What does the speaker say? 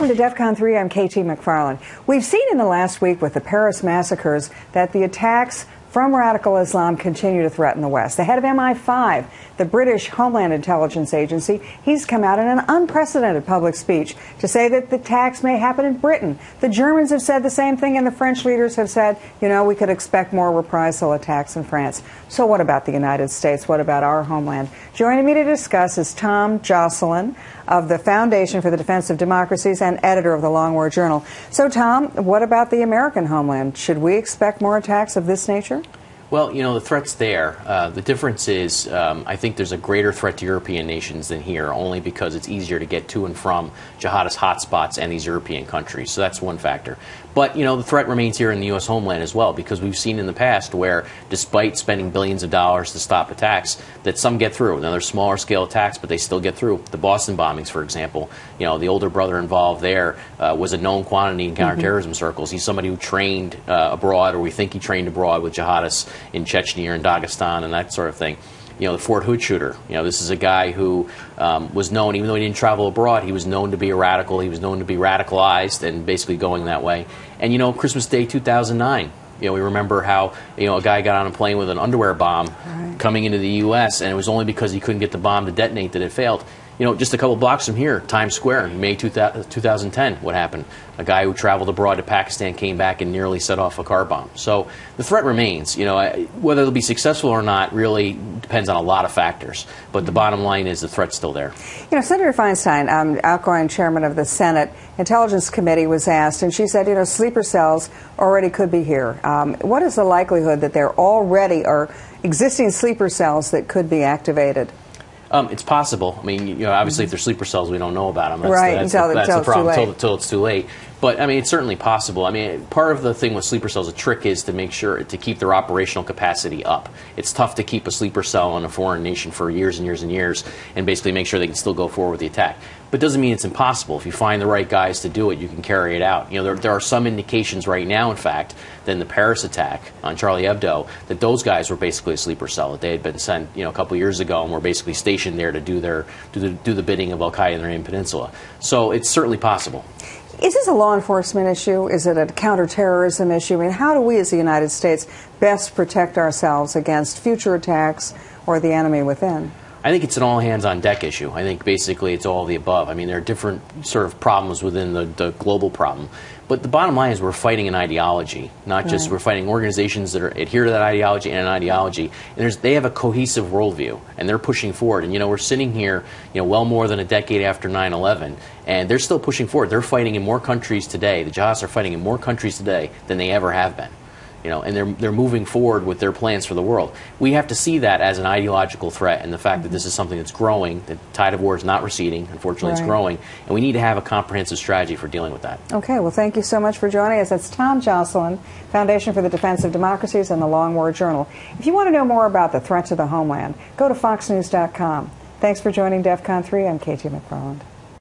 Welcome to DEFCON 3. I'm KT McFarland. We've seen in the last week with the Paris massacres that the attacks from radical Islam continue to threaten the West. The head of MI5, the British Homeland Intelligence Agency, he's come out in an unprecedented public speech to say that the attacks may happen in Britain. The Germans have said the same thing, and the French leaders have said, you know, we could expect more reprisal attacks in France. So what about the United States? What about our homeland? Joining me to discuss is Tom Joscelyn of the Foundation for the Defense of Democracies and editor of the Long War Journal. So, Tom, what about the American homeland? Should we expect more attacks of this nature? Well, you know, the threat's there. The difference is I think there's a greater threat to European nations than here, only because it's easier to get to and from jihadist hotspots and these European countries. So that's one factor. But, you know, the threat remains here in the U.S. homeland as well, because we've seen in the past where, despite spending billions of dollars to stop attacks, that some get through. Now, they're smaller scale attacks, but they still get through. The Boston bombings, for example, you know, the older brother involved there was a known quantity in counterterrorism circles. He's somebody who trained abroad, or we think he trained abroad with jihadists in Chechnya and Dagestan and that sort of thing. You know, the Fort Hood shooter, you know, this is a guy who was known, even though he didn't travel abroad, he was known to be a radical, he was known to be radicalized and basically going that way. And, you know, Christmas Day 2009, you know, we remember how, you know, a guy got on a plane with an underwear bomb coming into the U.S., and it was only because he couldn't get the bomb to detonate that it failed. You know, just a couple blocks from here, Times Square, in May 2010, what happened? A guy who traveled abroad to Pakistan came back and nearly set off a car bomb. So the threat remains. You know, whether it'll be successful or not really depends on a lot of factors. But the bottom line is the threat's still there. You know, Senator Feinstein, outgoing chairman of the Senate Intelligence Committee, was asked, and she said, you know, sleeper cells already could be here. What is the likelihood that there already are existing sleeper cells that could be activated? It's possible. I mean, you know, obviously, if they're sleeper cells, we don't know about them. That's the problem until it's too late. But I mean, it's certainly possible. I mean, part of the thing with sleeper cells, the trick is to make sure to keep their operational capacity up. It's tough to keep a sleeper cell in a foreign nation for years and years and years, and basically make sure they can still go forward with the attack. But it doesn't mean it's impossible. If you find the right guys to do it, you can carry it out. You know, there are some indications right now, in fact, that in the Paris attack on Charlie Hebdo, that those guys were basically a sleeper cell. That they had been sent, you know, a couple of years ago and were basically stationed there to do the bidding of Al-Qaeda in the Arabian Peninsula. So it's certainly possible. Is this a law enforcement issue? Is it a counterterrorism issue? I mean, how do we as the United States best protect ourselves against future attacks or the enemy within? I think it's an all-hands-on-deck issue. I think basically it's all of the above. I mean, there are different sort of problems within the global problem. But the bottom line is we're fighting an ideology, not just we're fighting organizations that adhere to that ideology and an ideology. And they have a cohesive worldview, and they're pushing forward. And, you know, we're sitting here, you know, well more than a decade after 9/11, and they're still pushing forward. They're fighting in more countries today. The jihadists are fighting in more countries today than they ever have been. You know, and they're moving forward with their plans for the world. We have to see that as an ideological threat, and the fact that this is something that's growing. The tide of war is not receding. Unfortunately, it's growing, and we need to have a comprehensive strategy for dealing with that. Okay, well, thank you so much for joining us. That's Tom Joscelyn, Foundation for the Defense of Democracies and the Long War Journal. If you want to know more about the threat to the homeland, go to foxnews.com. Thanks for joining DEFCON 3. I'm KT McFarland.